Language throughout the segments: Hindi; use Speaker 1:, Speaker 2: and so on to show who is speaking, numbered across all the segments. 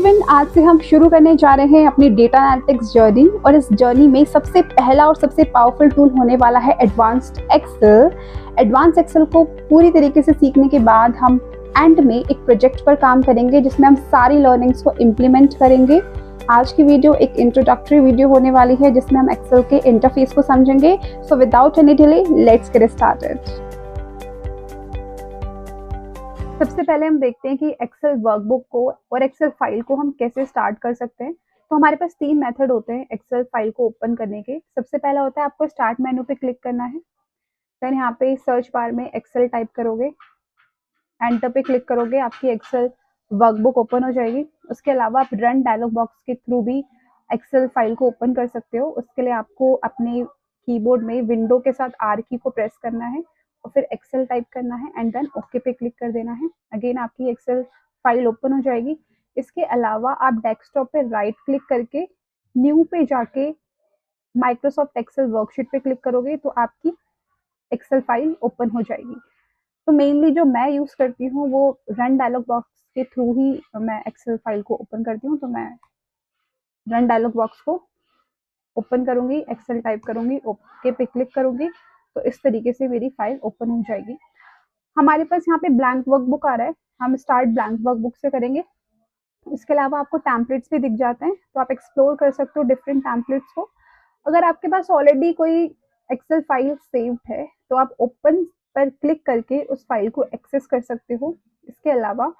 Speaker 1: एवरीवन, आज से हम शुरू करने जा रहे हैं अपनी डेटा एनालिटिक्स जर्नी और इस जर्नी में सबसे पहला और सबसे पावरफुल टूल होने वाला है एडवांस्ड एक्सेल। एडवांस एक्सेल को पूरी तरीके से सीखने के बाद हम एंड में एक प्रोजेक्ट पर काम करेंगे जिसमें हम सारी लर्निंग्स को इम्प्लीमेंट करेंगे। आज की वीडियो एक इंट्रोडक्टरी वीडियो होने वाली है जिसमें हम एक्सेल के इंटरफेस को समझेंगे। So without any delay let's get started. सबसे पहले हम देखते हैं कि एक्सेल वर्कबुक को और एक्सेल फाइल को हम कैसे स्टार्ट कर सकते हैं। तो हमारे पास 3 मेथड होते हैं एक्सेल फाइल को ओपन करने के। सबसे पहला होता है आपको स्टार्ट मेनू पे क्लिक करना है, देन यहाँ पे सर्च बार में एक्सेल टाइप करोगे, एंटर पे क्लिक करोगे, आपकी एक्सेल वर्कबुक ओपन हो जाएगी। उसके अलावा आप रन डायलॉग बॉक्स के थ्रू भी एक्सेल फाइल को ओपन कर सकते हो। उसके लिए आपको अपने कीबोर्ड में विंडो के साथ आर की को प्रेस करना है और फिर एक्सेल टाइप करना है एंड देन ओके पे क्लिक कर देना है। अगेन आपकी एक्सेल फाइल ओपन हो जाएगी। इसके अलावा आप डेस्कटॉप पे राइट क्लिक करके न्यू पे जाके माइक्रोसॉफ्ट एक्सेल वर्कशीट पे क्लिक करोगे तो आपकी एक्सेल फाइल ओपन हो जाएगी। तो मेनली जो मैं यूज़ करती हूँ वो रन डायलॉग बॉक्स के थ्रू ही मैं एक्सेल फाइल को ओपन करती हूँ। तो मैं रन डायलॉग बॉक्स को ओपन करूंगी, एक्सेल टाइप करूंगी, ओके पे क्लिक करूंगी, तो इस तरीके से मेरी फाइल ओपन हो जाएगी। हमारे पास यहाँ पे ब्लैंक वर्कबुक आ रहा है, हम स्टार्ट ब्लैंक वर्कबुक से करेंगे। इसके अलावा आपको टैम्पलेट्स भी दिख जाते हैं, तो आप एक्सप्लोर कर सकते हो डिफरेंट टैम्पलेट्स को। अगर आपके पास ऑलरेडी कोई एक्सेल फाइल सेव्ड है तो आप ओपन पर क्लिक करके उस फाइल को एक्सेस कर सकते हो। इसके अलावा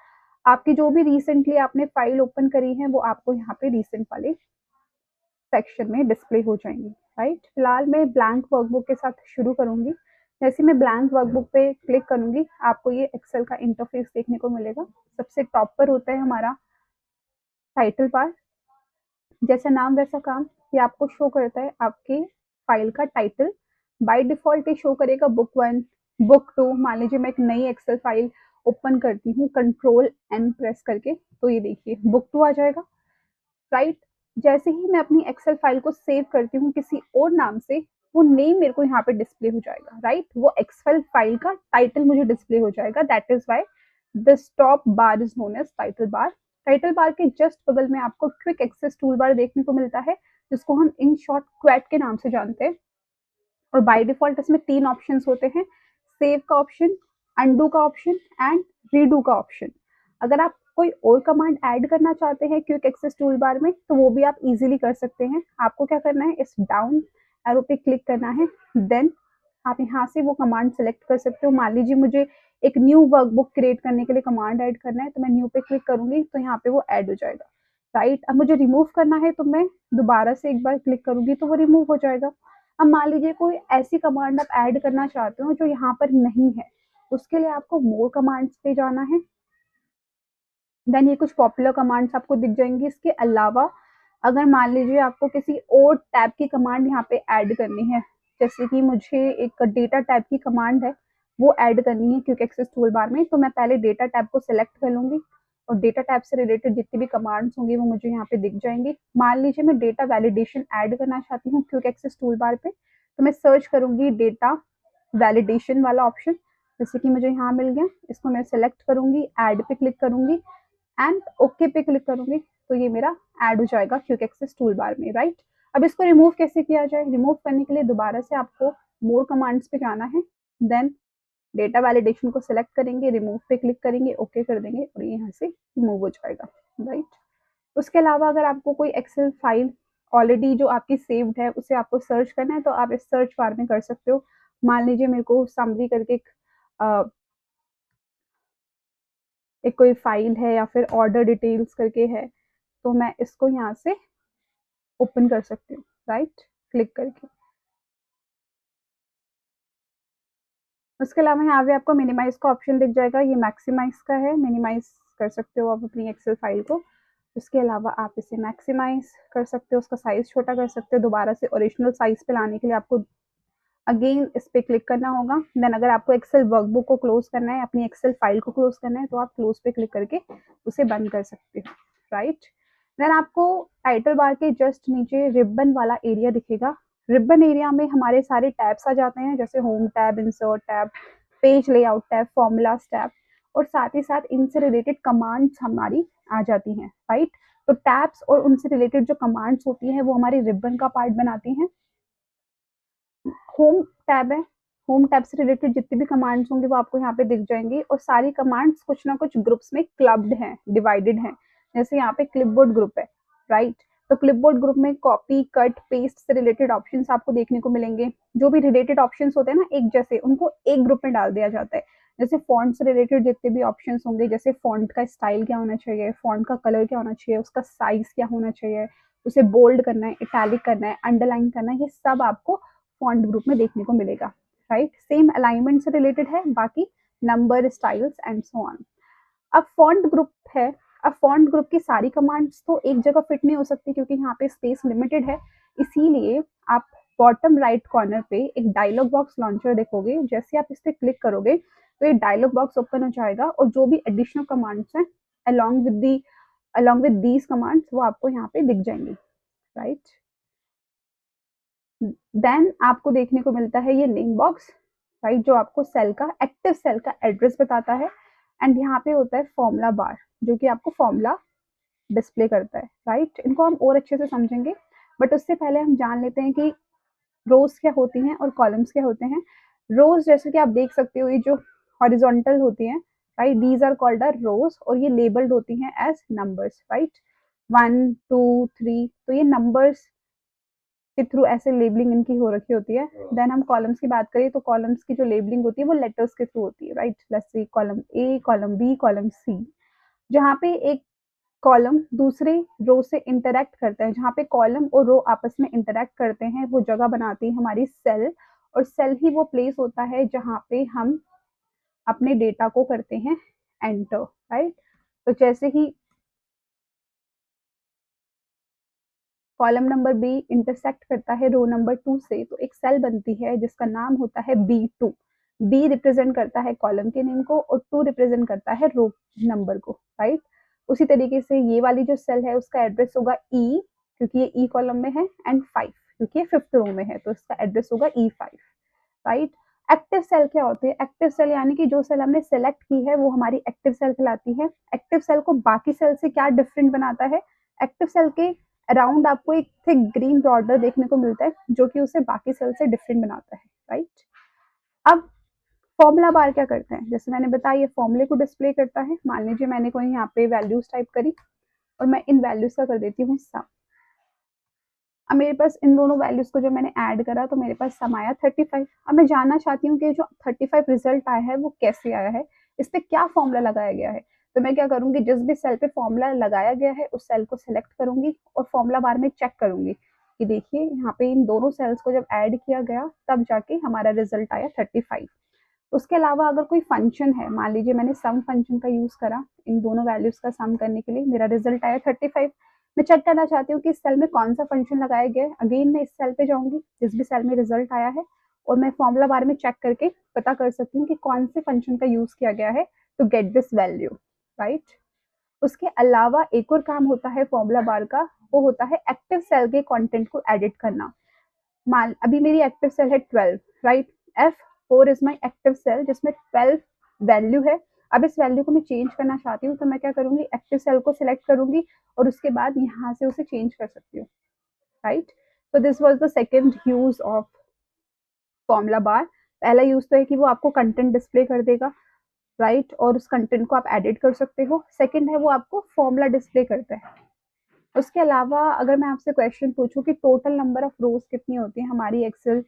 Speaker 1: आपकी जो भी रिसेंटली आपने फाइल ओपन करी है वो आपको यहाँ पे रिसेंट वाले सेक्शन में डिस्प्ले हो जाएंगी। राइट, फिलहाल मैं ब्लैंक वर्कबुक के साथ शुरू करूंगी। जैसे मैं ब्लैंक वर्कबुक पे क्लिक करूंगी आपको ये एक्सेल का इंटरफेस देखने को मिलेगा। सबसे टॉप पर होता है हमारा टाइटल बार, जैसा नाम वैसा काम। ये आपको शो करता है आपके फाइल का टाइटल। बाय डिफॉल्ट ये शो करेगा बुक 1, बुक 2। मान लीजिए मैं एक नई एक्सेल फाइल ओपन करती हूँ कंट्रोल एन प्रेस करके, तो ये देखिए बुक 2 आ जाएगा। राइट, जैसे ही मैं अपनी एक्सेल फाइल को सेव करती हूँ किसी और नाम से, वो नेम मेरे को यहाँ पे डिस्प्ले हो जाएगा। राइट, वो एक्सेल फाइल का टाइटल मुझे डिस्प्ले हो जाएगा। That is why this top bar is known as title bar. Title bar के जस्ट बगल में आपको क्विक एक्सेस टूल बार देखने को मिलता है, जिसको हम इन शॉर्ट क्वेट के नाम से जानते हैं। और बाय डिफॉल्ट इसमें 3 ऑप्शन होते हैं, सेव का ऑप्शन, अनडू का ऑप्शन एंड रीडू का ऑप्शन। अगर आप कोई और कमांड ऐड करना चाहते हैं क्विक एक्सेस टूल बार में तो वो भी आप इजीली कर सकते हैं। आपको क्या करना है, इस डाउन एरो पे क्लिक करना है, देन आप यहाँ से वो कमांड सेलेक्ट कर सकते हो। मान लीजिए मुझे एक न्यू वर्कबुक क्रिएट करने के लिए कमांड ऐड करना है, तो मैं न्यू पे क्लिक करूंगी तो यहाँ पे वो ऐड हो जाएगा। राइट, अब मुझे रिमूव करना है तो मैं दोबारा से एक बार क्लिक करूंगी तो वो रिमूव हो जाएगा। अब मान लीजिए कोई ऐसी कमांड आप ऐड करना चाहते हो जो यहाँ पर नहीं है, उसके लिए आपको मोर कमांड्स पे जाना है। देन ये कुछ पॉपुलर कमांड्स आपको दिख जाएंगी। इसके अलावा अगर मान लीजिए आपको किसी और टैब की कमांड यहाँ पे ऐड करनी है, जैसे कि मुझे एक डेटा टैब की कमांड है वो ऐड करनी है क्विक एक्सेस टूल बार में, तो मैं पहले डेटा टैब को सिलेक्ट कर लूंगी और डेटा टैब से रिलेटेड जितनी भी कमांड्स होंगी वो मुझे यहाँ पे दिख जाएंगी। मान लीजिए मैं डेटा वैलिडेशन ऐड करना चाहती हूँ क्विक एक्सेस टूल बार पे, तो मैं सर्च करूंगी डेटा वैलिडेशन वाला ऑप्शन, जैसे कि मुझे यहाँ मिल गया। इसको मैं सिलेक्ट करूंगी, ऐड पे क्लिक करूंगी एंड ओके पे क्लिक करूंगी तो ये मेरा ऐड हो जाएगा क्विक एक्सेस टूल बार में। राइट, अब इसको रिमूव कैसे किया जाए, रिमूव करने के लिए दोबारा से आपको मोर कमांड्स पे जाना है, देन डेटा वैलिडेशन को सिलेक्ट करेंगे, रिमूव पे क्लिक करेंगे, ओके कर देंगे और ये यहाँ से रिमूव हो जाएगा। राइट, उसके अलावा अगर आपको कोई एक्सेल फाइल ऑलरेडी जो आपकी सेव्ड है उसे आपको सर्च करना है तो आप इस सर्च बार में कर सकते हो। मान लीजिए मेरे को समरी करके एक कोई फाइल है या फिर ऑर्डर डिटेल्स करके है, तो मैं इसको यहाँ से ओपन कर सकती हूँ। राइट, क्लिक करके। उसके अलावा यहाँ पे आपको मिनिमाइज का ऑप्शन दिख जाएगा, ये मैक्सिमाइज का है, मिनिमाइज कर सकते हो आप अपनी एक्सेल फाइल को। उसके अलावा आप इसे मैक्सिमाइज कर सकते हो, उसका साइज छोटा कर सकते हो। दोबारा से ओरिजिनल साइज पे लाने के लिए आपको अगेन इस पे क्लिक करना होगा। देन अगर आपको एक्सेल वर्कबुक को क्लोज करना है, अपनी एक्सेल फाइल को क्लोज करना है, तो आप क्लोज पे क्लिक करके उसे बंद कर सकते हो। राइट, देन आपको टाइटल बार के जस्ट नीचे रिबन वाला एरिया दिखेगा। रिबन एरिया में हमारे सारे टैब्स आ जाते हैं, जैसे home tab, insert tab, page layout tab, formulas tab. और साथ ही साथ इनसे रिलेटेड कमांड्स हमारी आ जाती हैं, राइट। तो टैब्स और उनसे रिलेटेड जो कमांड्स होती हैं वो हमारी रिबन का पार्ट बनाती हैं। होम टैब है, होम टैब से रिलेटेड जितनी भी कमांड्स होंगे वो आपको यहाँ पे दिख जाएंगी, और सारी कमांड्स कुछ ना कुछ ग्रुप्स में क्लब्ड हैं, डिवाइडेड हैं। जैसे यहाँ पे क्लिपबोर्ड ग्रुप है, राइट। तो क्लिपबोर्ड ग्रुप में कॉपी, कट, पेस्ट से रिलेटेड ऑप्शंस आपको देखने को मिलेंगे। जो भी रिलेटेड ऑप्शंस होते हैं ना एक जैसे, उनको एक ग्रुप में डाल दिया जाता है। जैसे फॉन्ट से रिलेटेड जितने भी ऑप्शंस होंगे, जैसे फॉन्ट का स्टाइल क्या होना चाहिए, फॉन्ट का कलर क्या होना चाहिए, उसका साइज क्या होना चाहिए, उसे बोल्ड करना है, इटैलिक करना है, अंडरलाइन करना है, ये सब आपको फॉन्ट ग्रुप में देखने को मिलेगा, राइट। सेम अलाइनमेंट से रिलेटेड है, बाकी number, styles and so on. अब फॉन्ट ग्रुप है, अब फॉन्ट ग्रुप की सारी कमांड्स तो एक जगह फिट नहीं हो सकती क्योंकि यहाँ पे स्पेस लिमिटेड है। इसीलिए आप बॉटम राइट कॉर्नर पे एक डायलॉग बॉक्स लॉन्चर देखोगे। जैसे आप इस पर क्लिक करोगे तो ये डायलॉग बॉक्स ओपन हो जाएगा, और जो भी एडिशनल कमांड्स हैं along with these कमांड्स वो आपको यहाँ पे दिख जाएंगी, राइट। देन आपको देखने को मिलता है ये नेम बॉक्स, राइट, जो आपको सेल का, एक्टिव सेल का एड्रेस बताता है। एंड यहाँ पे होता है फॉर्मूला बार, जो कि आपको फॉर्मूला डिस्प्ले करता है, राइट। इनको हम और अच्छे से समझेंगे, बट उससे पहले हम जान लेते हैं कि रोज क्या होती हैं और कॉलम्स क्या होते हैं। रोज जैसे कि आप देख सकते हो, ये जो हॉरिजॉन्टल होती हैं, right, these are called are rows, और ये लेबल्ड होती हैं एज नंबर्स, राइट, 1 2 3। तो ये नंबर्स के थ्रू ऐसे लेबलिंग इनकी हो रखी होती है। देन हम कॉलम्स की बात करें तो कॉलम्स की जो लेबलिंग होती है वो लेटर्स के थ्रू होती है, right. Let's see column A, column B, column C. जहाँ पे एक कॉलम दूसरे रो से इंटरेक्ट करता है, जहाँ पे कॉलम और रो आपस में इंटरेक्ट करते हैं, वो जगह बनाती है हमारी सेल। और सेल ही वो प्लेस होता है जहाँ पे हम अपने डेटा को करते हैं एंटर, राइट। तो जैसे ही कॉलम नंबर बी इंटरसेक्ट करता है रो नंबर 2 से, तो एक सेल बनती है जिसका नाम होता है B2। बी रिप्रेजेंट करता है कॉलम के नेम को और 2 रिप्रेजेंट करता है रो नंबर को, राइट। उसी तरीके से ये वाली जो सेल है उसका एड्रेस होगा E, क्योंकि ये E कॉलम में है, एंड 5 क्योंकि ये 5th रो में है, तो इसका एड्रेस होगा E5, राइट। एक्टिव सेल क्या होती है? एक्टिव सेल यानी कि जो सेल हमने सेलेक्ट की है वो हमारी एक्टिव सेल कहलाती है। एक्टिव सेल को बाकी सेल से क्या डिफरेंट बनाता है? एक्टिव सेल के अराउंड आपको एक थिक ग्रीन बॉर्डर देखने को मिलता है जो कि उसे बाकी सेल से डिफरेंट बनाता है, राइट। अब फॉर्मूला बार क्या करता है? जैसे मैंने बताया ये फॉर्मूले को डिस्प्ले करता है। मान लीजिए मैंने कोई यहाँ पे वैल्यूज टाइप करी और मैं इन वैल्यूज का कर देती हूँ सम। अब मेरे पास इन दोनों वैल्यूज को जब मैंने ऐड करा तो मेरे पास सम आया 35। अब मैं जानना चाहती हूँ कि जो 35 रिजल्ट आया है वो कैसे आया है, इस पे क्या फॉर्मूला लगाया गया है। तो मैं क्या करूंगी, जिस भी सेल पे फॉर्मूला लगाया गया है उस सेल को सिलेक्ट करूंगी और फॉर्मूला बार में चेक करूंगी कि देखिए यहाँ पे इन दोनों सेल्स को जब ऐड किया गया तब जाके हमारा रिजल्ट आया 35। उसके अलावा अगर कोई फंक्शन है, मान लीजिए मैंने सम फंक्शन का यूज करा इन दोनों वैल्यूज का सम करने के लिए, मेरा रिजल्ट आया 35। मैं चेक करना चाहती हूँ कि इस सेल में कौन सा फंक्शन लगाया गया है। अगेन मैं इस सेल पे जाऊंगी जिस भी सेल में रिजल्ट आया है, और मैं फॉर्मूला बार में चेक करके पता कर सकती हूँ कि कौन से फंक्शन का यूज किया गया है to get this value, right. उसके अलावा एक और काम होता है फॉर्मूला बार का, वो होता है एक्टिव सेल के कंटेंट को एडिट करना। मान अभी मेरी एक्टिव सेल है 12, right. F4 is my active cell जिसमें 12 वैल्यू है। अब इस वैल्यू को मैं चेंज करना चाहती हूँ तो मैं क्या करूंगी, एक्टिव सेल को सिलेक्ट करूंगी और उसके बाद यहाँ से उसे चेंज कर सकती हूँ, राइट। तो this was the second use of formula bar. पहला यूज तो है कि वो आपको कंटेंट डिस्प्ले कर देगा, राइट, और उस कंटेंट को आप एडिट कर सकते हो। सेकेंड है वो आपको फॉर्मूला डिस्प्ले करता है। उसके अलावा अगर मैं आपसे क्वेश्चन पूछूं कि टोटल नंबर ऑफ रोज कितनी होती है हमारी एक्सेल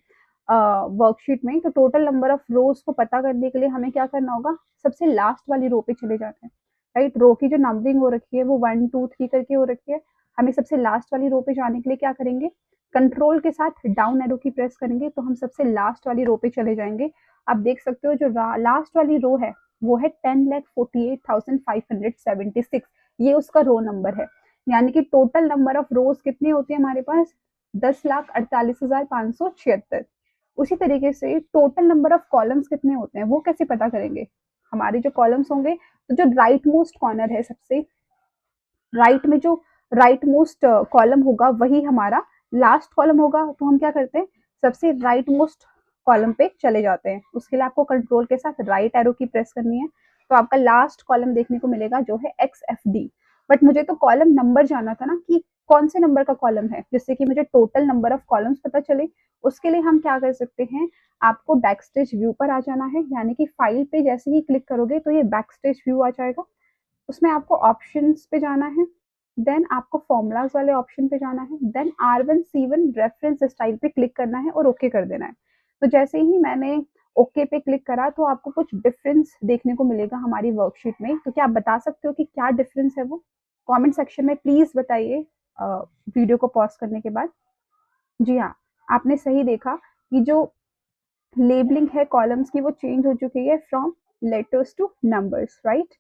Speaker 1: वर्कशीट में, तो टोटल नंबर ऑफ रोज को पता करने के लिए हमें क्या करना होगा, सबसे लास्ट वाली रो पे चले जाना है, राइट। रो की जो नंबरिंग हो रखी है वो 1 2 3 करके हो रखी है। हमें सबसे लास्ट वाली रो पे जाने के लिए क्या करेंगे, कंट्रोल के साथ डाउन एरो की प्रेस करेंगे तो हम सबसे लास्ट वाली रो पे चले जाएंगे। आप देख सकते हो जो लास्ट वाली रो है वो है 10,48,576, ये उसका रो नंबर है। यानी कि टोटल नंबर ऑफ रोज कितनी होती है हमारे पास, 10,48,576। उसी तरीके से टोटल नंबर ऑफ कॉलम्स कितने होते हैं वो कैसे पता करेंगे। हमारे जो कॉलम्स होंगे, तो जो राइट मोस्ट कॉर्नर है, सबसे राइट में जो राइट मोस्ट कॉलम होगा वही हमारा लास्ट कॉलम होगा। तो हम क्या करते हैं, सबसे राइट मोस्ट कॉलम पे चले जाते हैं। उसके लिए आपको कंट्रोल के साथ राइट एरो की प्रेस करनी है। तो आपका लास्ट कॉलम देखने को मिलेगा जो है XFD। बट मुझे तो कॉलम नंबर जानना था ना कि कौन से नंबर का कॉलम है, जिससे कि मुझे टोटल नंबर ऑफ कॉलम्स पता चले। उसके लिए हम क्या कर सकते हैं, आपको बैकस्टेज व्यू पर आ जाना है, यानी कि फाइल पे जैसे ही क्लिक करोगे तो ये बैकस्टेज व्यू आ जाएगा। उसमें आपको ऑप्शंस पे जाना है, देन आपको फॉर्मूलाज वाले ऑप्शन पे जाना है, देन R1C1 रेफरेंस स्टाइल पे क्लिक करना है और ओके कर देना है। तो जैसे ही मैंने ओके पे क्लिक करा तो आपको कुछ डिफरेंस देखने को मिलेगा हमारी वर्कशीट में। तो क्या आप बता सकते हो कि क्या डिफरेंस है वो? कमेंट सेक्शन में प्लीज बताइए वीडियो को पॉज करने के बाद। जी हाँ, आपने सही देखा कि जो लेबलिंग है कॉलम्स की वो चेंज हो चुकी है from letters two numbers, right.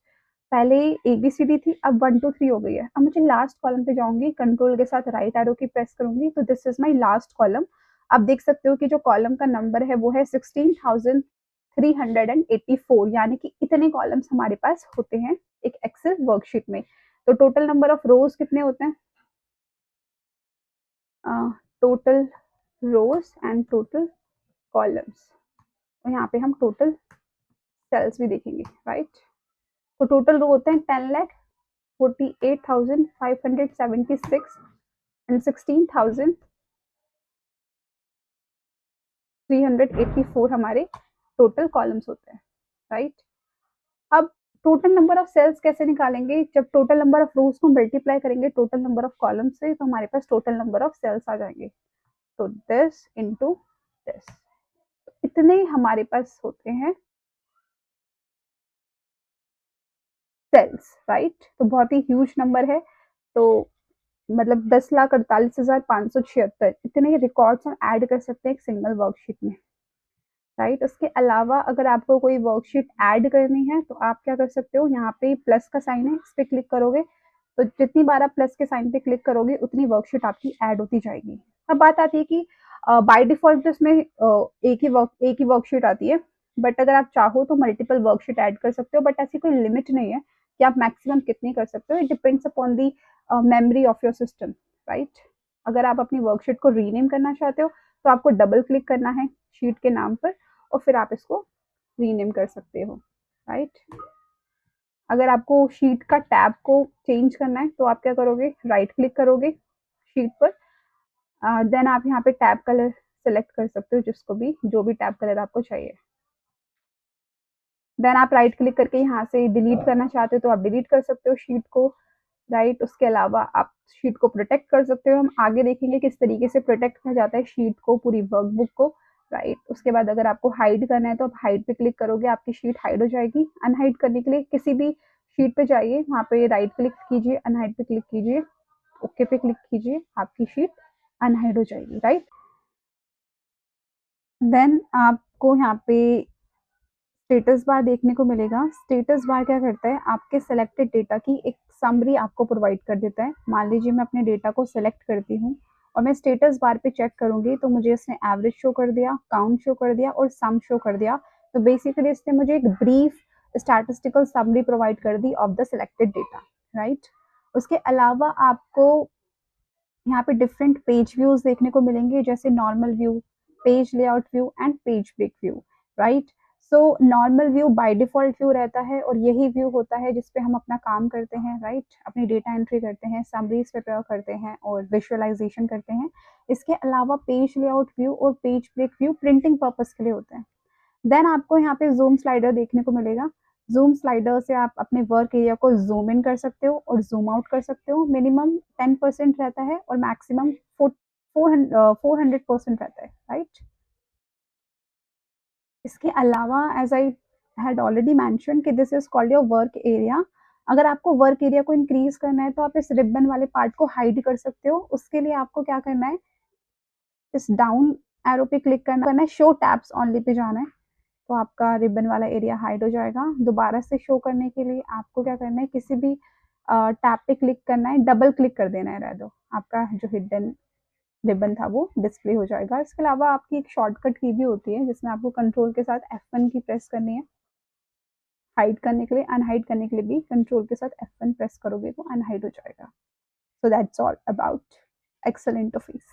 Speaker 1: पहले ABCD थी, अब 1 2 3 हो गई है। अब मुझे लास्ट कॉलम पे जाऊंगी, कंट्रोल के साथ राइट एरो की प्रेस करूंगी तो this is my last column. आप देख सकते हो कि जो कॉलम का नंबर है वो है 16,384, यानी कि इतने कॉलम्स हमारे पास होते हैं एक एक्सेल वर्कशीट में। तो टोटल नंबर ऑफ रोज कितने होते हैं? Total rows and total columns, और यहाँ पे हम टोटल सेल्स भी देखेंगे, राइट। तो टोटल रो होते हैं 10,48,576 एंड 16,384 हमारे टोटल कॉलम्स होते हैं, राइट। अब टोटल नंबर ऑफ सेल्स कैसे निकालेंगे? जब टोटल नंबर ऑफ रोज को मल्टीप्लाई करेंगे टोटल नंबर ऑफ कॉलम से तो हमारे पास टोटल नंबर ऑफ सेल्स आ जाएंगे। तो दिस इनटू दिस, इतने हमारे पास होते हैं सेल्स, राइट। तो बहुत ही ह्यूज नंबर है। तो मतलब 10,48,576 इतने रिकॉर्ड्स हम ऐड कर सकते हैं एक सिंगल वर्कशीट में, राइट। उसके अलावा अगर आपको कोई वर्कशीट ऐड करनी है तो आप क्या कर सकते हो, यहाँ पे प्लस का साइन है, इस पर क्लिक करोगे तो जितनी बार आप प्लस के साइन पे क्लिक करोगे उतनी वर्कशीट आपकी ऐड होती जाएगी। अब बात आती है कि बाय डिफॉल्ट तो इसमें एक ही वर्कशीट आती है, बट अगर आप चाहो तो मल्टीपल वर्कशीट ऐड कर सकते हो, बट ऐसी कोई लिमिट नहीं है कि आप मैक्सिमम कितनी कर सकते हो। It depends upon the memory of your system, right. अगर आप अपनी वर्कशीट को रीनेम करना चाहते हो तो आपको डबल क्लिक करना है शीट के नाम पर और फिर आप इसको रीनेम कर सकते हो, राइट। अगर आपको शीट का टैब को चेंज करना है तो आप क्या करोगे, राइट क्लिक करोगे शीट पर, देन आप यहाँ पे टैब कलर सेलेक्ट कर सकते हो, जिसको भी जो भी टैब कलर आपको चाहिए। देन आप राइट क्लिक करके यहाँ से डिलीट करना चाहते हो तो आप डिलीट कर सकते हो शीट को, राइट। उसके अलावा आप शीट को प्रोटेक्ट कर सकते हो। हम आगे देखेंगे किस तरीके से प्रोटेक्ट किया जाता है शीट को, पूरी वर्कबुक को, राइट। उसके बाद अगर आपको हाइड करना है तो आप हाइड पे क्लिक करोगे, आपकी शीट हाइड हो जाएगी। अनहाइड करने के लिए किसी भी शीट पे जाइए, वहाँ पे राइट क्लिक कीजिए, अनहाइड पे क्लिक कीजिए, ओके पे क्लिक कीजिए, आपकी शीट अनहाइड हो जाएगी, राइट। देन आपको यहाँ पे स्टेटस बार देखने को मिलेगा। स्टेटस बार क्या करता है, आपके सेलेक्टेड डेटा की एक समरी आपको प्रोवाइड कर देता है। मान लीजिए मैं अपने डेटा को सेलेक्ट करती हूँ और मैं स्टेटस बार पे चेक करूंगी तो मुझे इसने एवरेज शो कर दिया, काउंट शो कर दिया और सम शो कर दिया। तो बेसिकली इसने मुझे एक ब्रीफ स्टैटिस्टिकल समरी प्रोवाइड कर दी of the selected data, right. उसके अलावा आपको यहाँ पे डिफरेंट पेज व्यूज देखने को मिलेंगे, जैसे normal view, page layout view and page break view, right. So normal view by default view रहता है और यही व्यू होता है जिसपे हम अपना काम करते हैं, राइट। अपनी डेटा एंट्री करते हैं, समरीज प्रिपेयर करते हैं और विजुअलाइजेशन करते हैं। इसके अलावा पेज लेआउट व्यू और page break view printing purpose के लिए होते हैं। देन आपको यहाँ पे जूम स्लाइडर देखने को मिलेगा। जूम स्लाइडर से आप अपने वर्क एरिया को जूम इन कर सकते हो और जूम आउट कर सकते हो। मिनिमम 10% रहता है और मैक्सिमम 400% रहता है, राइट। इसके अलावा as I had already mention कि this is called your work area. अगर आपको वर्क एरिया को इंक्रीज करना है तो आप इस रिबन वाले पार्ट को हाइड कर सकते हो। उसके लिए आपको क्या करना है, इस डाउन एरो पे क्लिक करना है, शो टैब्स ऑनली पे जाना है, तो आपका रिबन वाला एरिया हाइड हो जाएगा। दोबारा से शो करने के लिए आपको क्या करना है, किसी भी टैब पे क्लिक करना है, डबल क्लिक कर देना है, रह दो आपका जो हिडन रिबन था वो डिस्प्ले हो जाएगा। इसके अलावा आपकी एक शॉर्टकट की भी होती है जिसमें आपको कंट्रोल के साथ F1 की प्रेस करनी है हाइड करने के लिए। अनहाइड करने के लिए भी कंट्रोल के साथ F1 प्रेस करोगे तो अनहाइड हो जाएगा। So that's all about Excel interface.